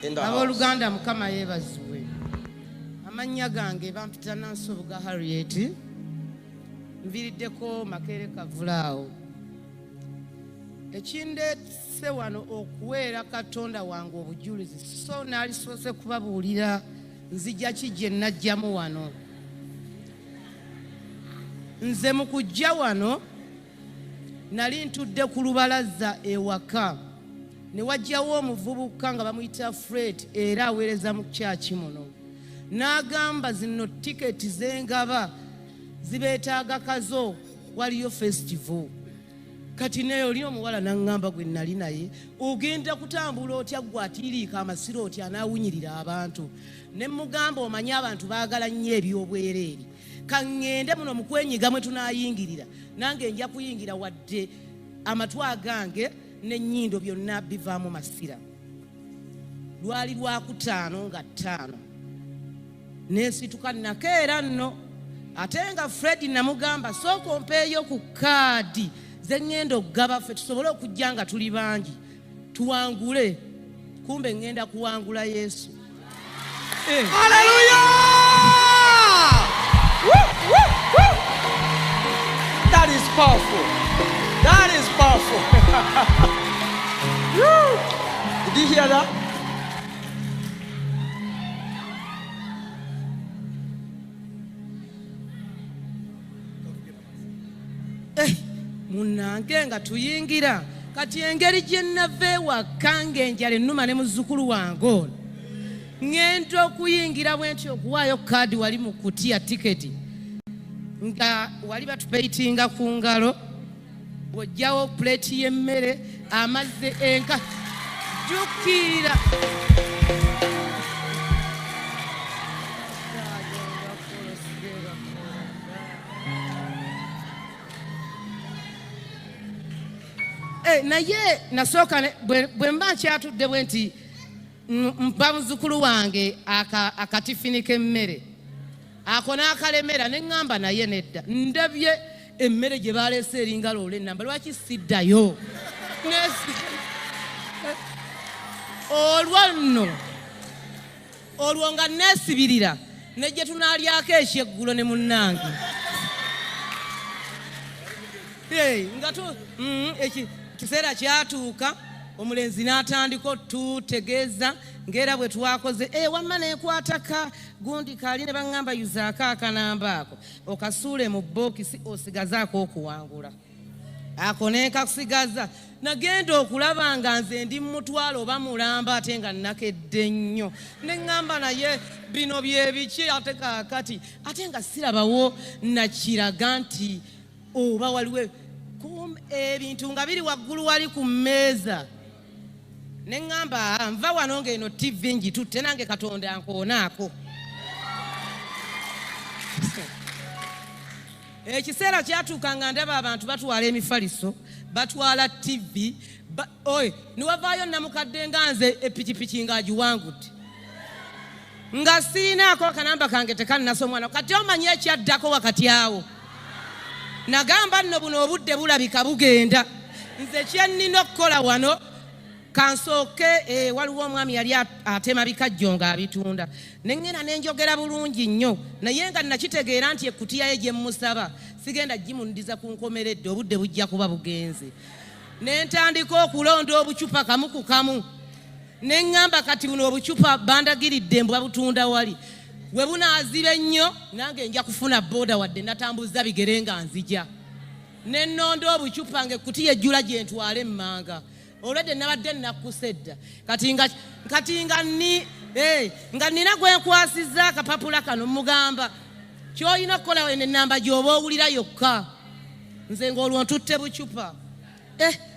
Abooluganda Mukama yeebazibwe. Amannya gange bampita Nansobuga Harriet. Nviriddeko Makerere Kavulaawo. Ekindeese wano okuweera Katonda wange obujulizi so naalisoose kubabuulira nzija ki gye najjamu wano. Nze mu kujja wano nali ntudde ku lubalaza ewaka ne wajjawo omuvubuka nga bamuyita Fred era aweereza mu kyaki muno. N'agamba zino tiketi z'engaba zibeetaaga kazo waliyo festival. Kati naye oli omuwala n'aŋŋamba gwe nali naye ogenda kutambula otya gwe atiiriika amasiro otya anaawunyirira abantu. Ne mugamba omanyi abantu baagala nnyo ebyobwereere. Kaŋŋende muno mu kwenyiga mwe tunaayingirira nange nja kuyingira wadde amatwa agange n'ennyindo byonna bivaamu masira. Lwali lwakutaano nga ttaano n'ensituka nakeera nno ate nga Fred namugamba sooka ompeeyo ku kaadi ze ŋŋenda okugaba ffe tusobole okujja nga tuli bangi tuwangule. Kumbe ŋŋenda kuwangula Yesu. Hallelujah! Woo, woo, woo. That is powerful. That is powerful. Woo. Did you hear that? Munange nga tuyingira kati engeri gye nnava ewaka ng'enjala ennuma ne muzzukulu wange ono ŋŋenda okuyingira bwe ntyo okuwaayo kaadi wali mu kutiya tiketi nga wali batupeyitinga ku ngalo bw'ojjawo puleeti y'emmere amazzi enka jjukira naye nasooka bwe mba nkyatudde bwe nti mpa muzzukulu wange akatifini k'emmere ako n'akalemera ne ŋŋamba naye nedda ndabye emmere gye baleese eringa loole ennamba lwaki siddayo olwo nga neesibirira ne gye tunaalyako ekyeggulo ne munnange kiseera kyatuuka omulenzi n'atandika otutegeeza ng'era bwe twakoze wamma neekwataka gundi kaali ne baŋŋamba yuzaako akanamba ako okasuule mu bookisi osigazaako okuwangula ako neekasigaza nagenda okulaba nga nze ndi mutwalo oba mulamba ate nga nakedde nnyo ne ŋŋamba naye bino bye biki ate kaakati ate nga sirabawo nakiraga nti oba waliwo ebintu nga biri waggulu wali ku mmeeza ne ŋŋamba nva wano ng'eno TV ngitutte nange Katonda ankoonaako. Ekiseera kyatuuka nga ndaba abantu batwala emifaliso batwala TV ne wavaayo namukadde nga nze epikipiki ng'agiwangudde nga siinaako akanamba kange tekannaso omwana kati omanyi ekyaddako wakati awo. Nagamba nno buno obudde bulabika bugenda nze kyennina okukola wano kansooke waliwo omwami yali atema bikajjo ng'abitunda ne ŋŋenda ne njogera bulungi nnyo naye nga nakitegeera nti ekkutiya ye gye mmusaba sigenda gimundiza ku nkomeredde obudde bujja kuba bugenze. Ne ntandika okulonda obucupa kamu ku kamu ne ŋŋamba kati buno obucupa bandagiridde mbwa butunda wali we bunaaziba ennyo nange nja kufuna booda wadde natambuza bigere nga nzija ne nnonda obucupa ng'ekkutiya ejjula gye ntwale emmanga olwedde nabadde nakkusedda kati nga nnina gwe nkwasizza akapapula kano mugamba ky'olina okukola wene ennamba gy'oba owulira yokka nze ng'olwo ntutte bucupa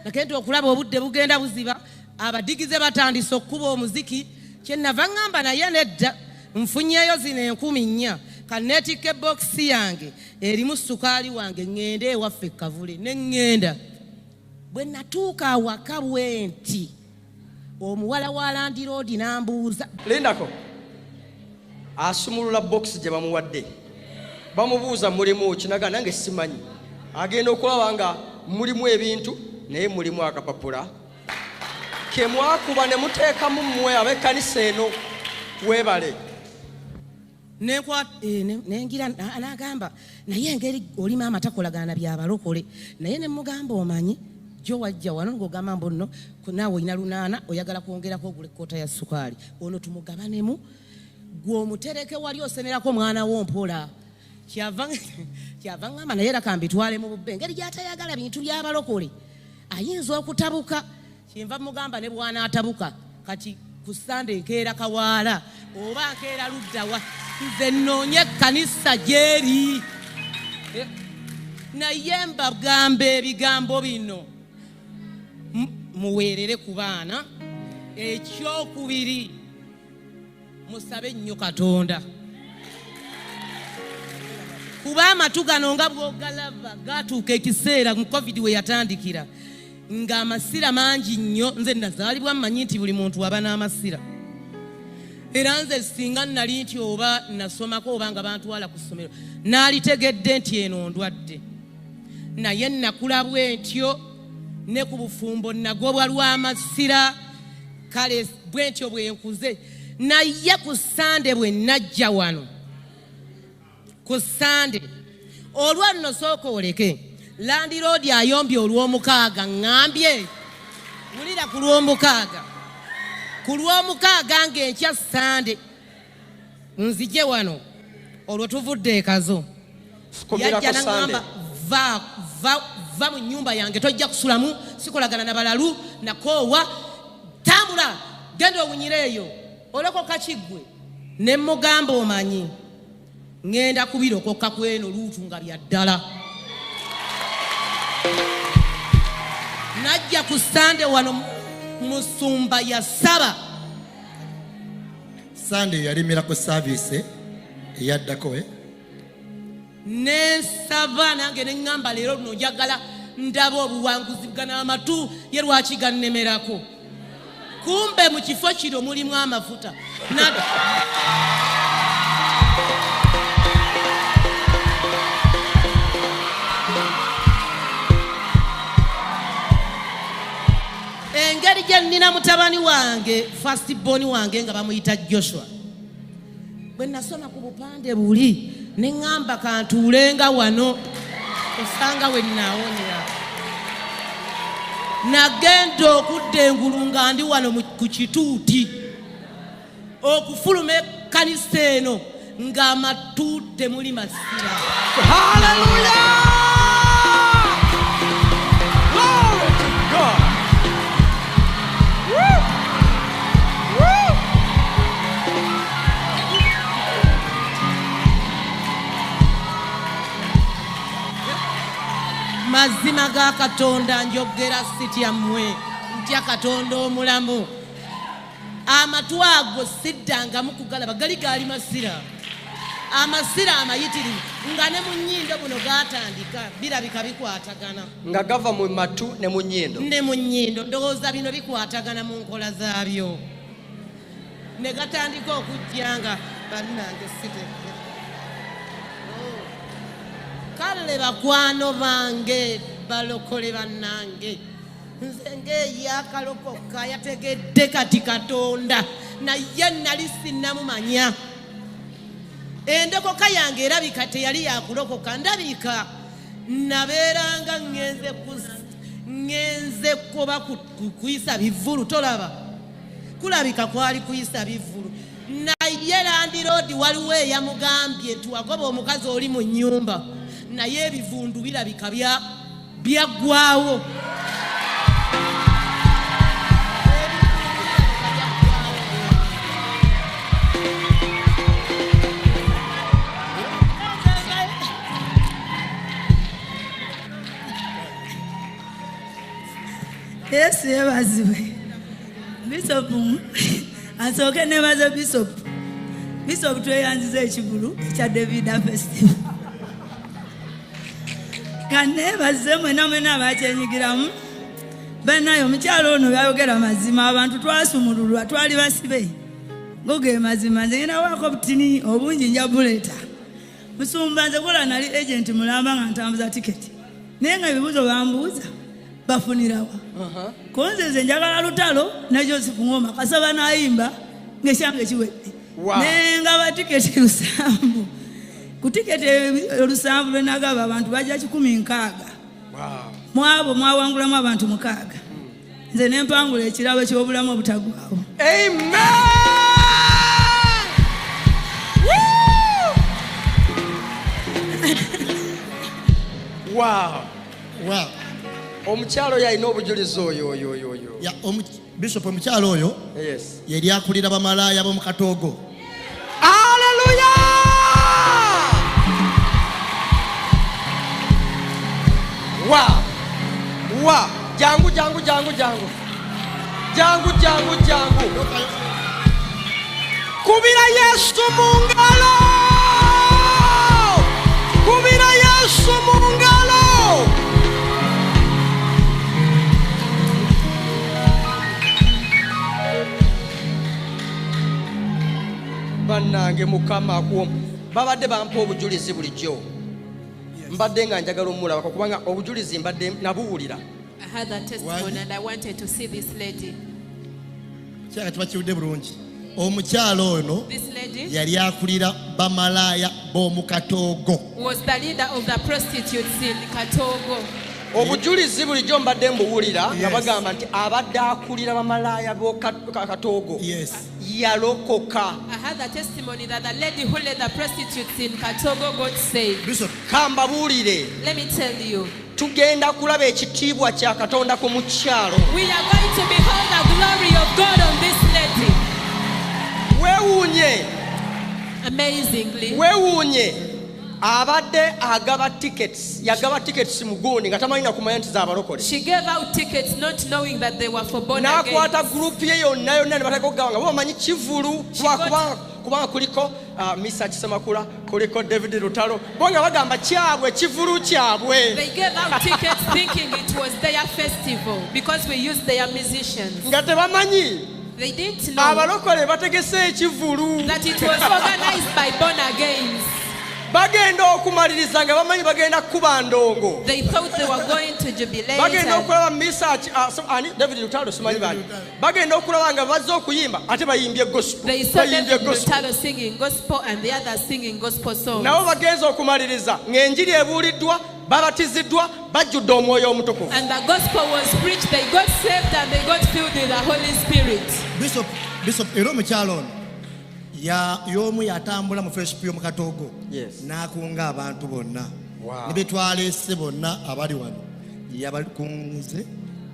nagenda okulaba obudde bugenda buziba abadigize batandise okkuba omuziki kyennava ŋŋamba naye nedda nfunyeyo zino 4,000 kaneetikka ebokisi yange erimu sukaali wange ŋŋende ewaffe Kavule ne ŋŋenda bwe natuuka awaka bwe nti omuwala wa landiroodi n'ambuuza lindako asumulula bokisi gye bamuwadde bamubuuza mulimu kinaga nange simanyi agenda okulaba nga mulimu ebintu naye mulimu akapapula kemwakuba ne muteekamu mmwe ab'ekkanisa eno weebale. Nengira n'agamba naye engeri oli maama takolagana byabalokole naye ne mugamba omanyi jo wajja wano ng'ogamba mbu nno naawe olina lunaana oyagala kwongerako ogula ekkoota ya sukaali ono tumugabanemu gwe omutereke wali osemerako mwana wo mpola kyava ngamba naye raka mbitwale mu bubbe engeri gy'atayagala bintu byabalokole ayinza okutabuka kyenva mugamba ne bw'anaatabuka kati ku Sande nkeera kawaala oba nkeera luddawa nze nnoonye ekkanisa gyeri naye mbagamba ebigambo bino muweerere ku baana. Ekyokubiri musabe ennyo Katonda kuba amatu gano nga bw'ogalaba gatuuka ekiseera mu COVID we yatandikira ng'amasira mangi nnyo. Nze nazaalibwa mmanyi nti buli muntu aba n'amasira era nze singa nali nti oba nasomako oba nga bantwala ku ssomero naalitegedde nti eno ndwadde naye nakula bwentyo ne ku bufumbo nagobwa lw'amasira kale bwentyo bwenkuze naye ku Sande bwe najja wano ku Sande olwa nno sooka oleke landiroodi ayombye olw'omukaaga ngambye wulira ku lw'omukaaga ng'enkya Sande nzije wano olwo tuvudde ekazo yajja n'angamba va mu nnyumba yange tojja kusulamu sikolagana na balalu nakoowa tambula genda owunyireeyo olokoka kiggwe ne mugamba omanyi ngenda kubirokoka kweno luutu nga bya ddala najja ku Sande wano musumba yasaba Sande yalimira ku service eyaddako nesaba nange neŋŋamba leero luno njagala ndaba obuwanguzi gana amatu ye lwaki gannemerako kumbe mu kifo kino mulimu amafuta engeri gye nnina mutabani wange firstborn wange nga bamuyita Joshua bwe nasoma ku bupande buli ne ŋŋamba kantuulenga wano osanga we nnaawonyera nagenda okudda engulu nga ndi wano ku kituuti okufuluma ekkanisa eno ng'amatu temuli masira. Hallelujah! Glory to God! Woo! Woo! Mazima ga Katonda njogera sityammwe ntya Katonda omulamu amatu ago siddanga mukugalaba gali gaali masira amasira amayitirivu nga ne mu nnyindo buno gaatandika birabika bikwatagana nga gava mu matu ne mu nnyindo ndowooza bino bikwatagana mu nkola zaabyo ne gatandika okujjanga bannange siteke kale bakwano bange balokole bannange nze ng'eyakalokoka yategedde kati Katonda naye nali sinnamumanya endokoka yange erabika teyali yakulokoka ndabika nabeeranga ngenze kuba kuyisa bivulu tolaba kulabika kwali kuyisa bivulu naye landiroodi waliwo eyamugambye tuwagoba omukazi oli mu nnyumba naye ebivundu birabika byaggwawo Yesu yebaziwe Bishop asooke nebaze Bishop tweyanziza ekigulu ekya David Festival kanebaze mwena abakyenyigiramu banayo omukyalo ono byayogera mazima abantu twasumululwa twali basibe ngoge mazima nze ngenda wako butini obungi nja buleeta musumba nze kola nali agent mulamba nga ntambuza tiketi naye nga ebibuzo bambuuza bafunirawa konze nze njagala lutalo ne Joseph Ngoma kasaba nayimba ng'ekyange kiwedde nenga batiketi 7 ku tiketi 7 lwe nagaba abantu bajja 16 mwabo mwawangulamu abantu 6 nze ne mpangula ekirabo ky'obulamu obutagwawo. Amen. Wow. Wow. Omukyalo yalina obujulizi oyo. Ya Bishop omukyalo oyo. Yes. Yali akulira bamalaya b'omu Katogo. Hallelujah. Wow. Jangu. Kubira Yesu mungalo. Bannange mukama akuwo babadde bampa obujulizi bulijjo mbadde nga njagala omulaba kubanga obujulizi mbadde nabuwulira. I had that testimony and I wanted to see this lady. Kyaka kibakiwudde bulungi. Omukyalo ono This lady yali akulira bamalaya b'omu Katogo. was the leader of the prostitutes in Katogo. Obujulizi bulijjo mbadde mbuwulira nga bagamba nti abadde akulira bamalaya b'o Katogo yalokoka. I had the testimony that the lady who led the prostitutes in Katogo got saved. Bishop Kambabuulire Let me tell you, tugenda kulaba ekitiibwa kya Katonda ku mukyalo. we are going to behold the glory of God on this lady. Weewuunye Amazingly, abadde agaba tickets yagaba tickets mu gundi nga tamanyi na kumanya nti z'abalokole. she gave out tickets not knowing that they were for born again. N'akwata gurupu ye yonna ne bataka okugaba nga bo bamanyi kivulu kubanga kuliko Misa Kisemakula, kuliko David Lutalo bo nga bagamba kyabwe kivulu kyabwe. They gave out tickets thinking it was their festival because we used their musicians. Nga tebamanyi They didn't know abalokole bategese ekivulu that it was organized by born agains. bagenda okumaliriza nga bamanyi bagenda kuba ndongo. They thought they were going to jubilate. Bagenda and okulaba Misa David Lutalo simanyi bani bagenda okulaba nga bazze okuyimba ate bayimbye gospel. They saw David Lutalo singing gospel and the others singing gospel songs. Nabo bagenza okumaliriza ng'enjiri ebuuliddwa babatiziddwa bajjudde omwoyo omutukuvu. And the gospel was preached. They got saved and they got filled with the Holy Spirit. Bishop era omukyalo ono y'omu yatambula mu fellowship y'omu Katogo n'akunga abantu bonna ne betwaleese bonna abali wano yabakunze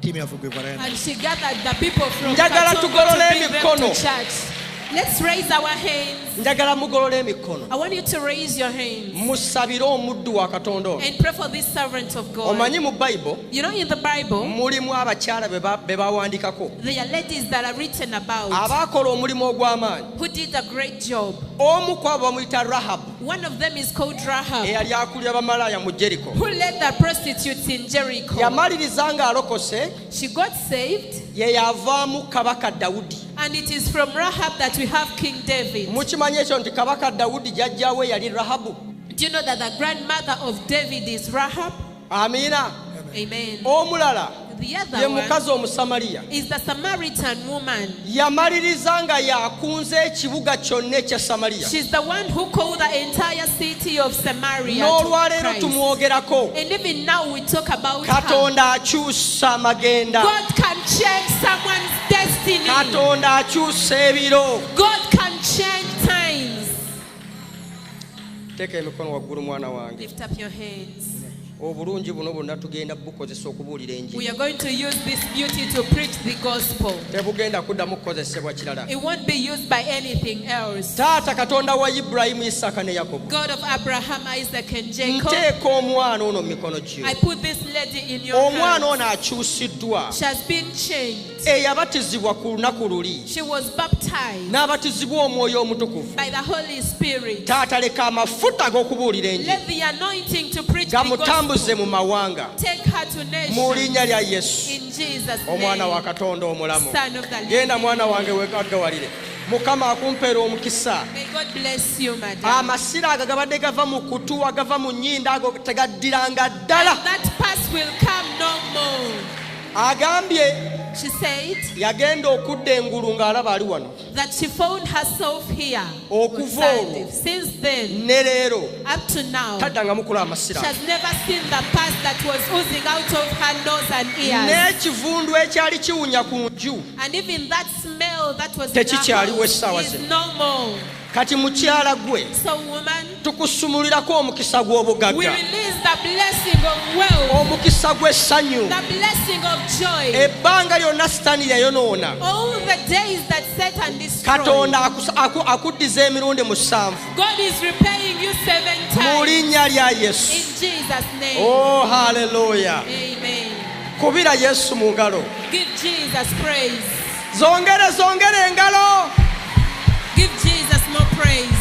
tiimu yaffe gwe balaya. And she gathered the people from Njagala Katogo tugolole to bring them emikono. to church. Let's raise our hands. Njagala mugolole emikono I want you to raise your hands musabire omuddu wa Katonda ono. and pray for this servant of God. Omanyi mu Bible You know, in the Bible, mulimu abakyala be bawandiikako there are ladies that are written about abaakola omulimu ogw'amaanyi. who did a great job. Omu ku abo bamuyita Rahabu One of them is called Rahab, eyali akulira bamalaaya mu Jeriko. who led the prostitutes in Jericho. Yamaliriza ng'alokose She got saved, ye yavaamu kabaka Dawudi. and it is from Rahab that we have King David. Mukimanyi ekyo nti kabaka Dawudi jjajjaawe yali Rahabu. Do you know that the grandmother of David is Rahab? Amiina. Amen. Omulala The ye other one mukazi Omusamaliya. is the Samaritan woman. Yamaliriza nga yakunze ekibuga kyonna ekya Samaliya. She's the one who called the entire city of Samaria N'olwaleero to Christ. tumwogerako. And even now we talk about her. Katonda akyusa amagenda. God can change someone's destiny. Katonda akyusa ebiro. God can change times. Teeka emikono waggulu mwana wange. Lift up your hands. Obulungi buno bwonna tugenda bukozesa okubuulira We enjiri. are going to use this beauty to preach the gospel. Tebugenda kuddamu kukozesebwa kirala. It won't be used by anything else. Taata Katonda wa Ibulayimu, Isaaka ne Yakobo. God of Abraham, Isaac, and Jacob, Nteeka omwana ono mu mikono gyo. I put this lady in your Omwana hands. ono akyusiddwa. She has been changed. Eyabatizibwa ku lunaku luli. She was baptized N'abatizibwa omwoyo omutukuvu. by the Holy Spirit. Taata leka amafuta ag'okubuulira enjiri Let the anointing to preach the gamutambuze gospel mu mawanga. take her to Mu nations. linnya lya Yesu, In Jesus' omwana wa name. Katonda omulamu. Son of the living Genda mwana wange wegaggawalire. Mukama akumpeera omukisa. May God bless you, madam. Amasira ago gabadde gava mu kutu agava mu nnyindo ago tegaddiranga ddala. And that past will come no more. agambye She said yagenda okudda engulu ng'alaba ali wano that she found herself here. okuva olwo Since then, ne leero up to now, taddangamu kulaba she masira has never seen the past that was oozing out of her nose and ears. n'ekivundu ekyali kiwunya ku nju And even that smell that was in her tekikyaliwo essaawa house zino is no more. kati mukyala gwe So, woman, tukusumulirako omukisa we gw'obugagga release the blessing of wealth, omukisa gw'essanyu the blessing of joy. ebbanga lyonna sitaani yayonoona All the days that Satan destroyed, katonda akuddiza emirundi 7 God is repaying you 7 mu times. linnya lya yesu. In Jesus' name. Oh, haleluya. Amen. Kubira yesu mu ngalo. Give Jesus praise. Zongere engalo. Give Jesus more praise.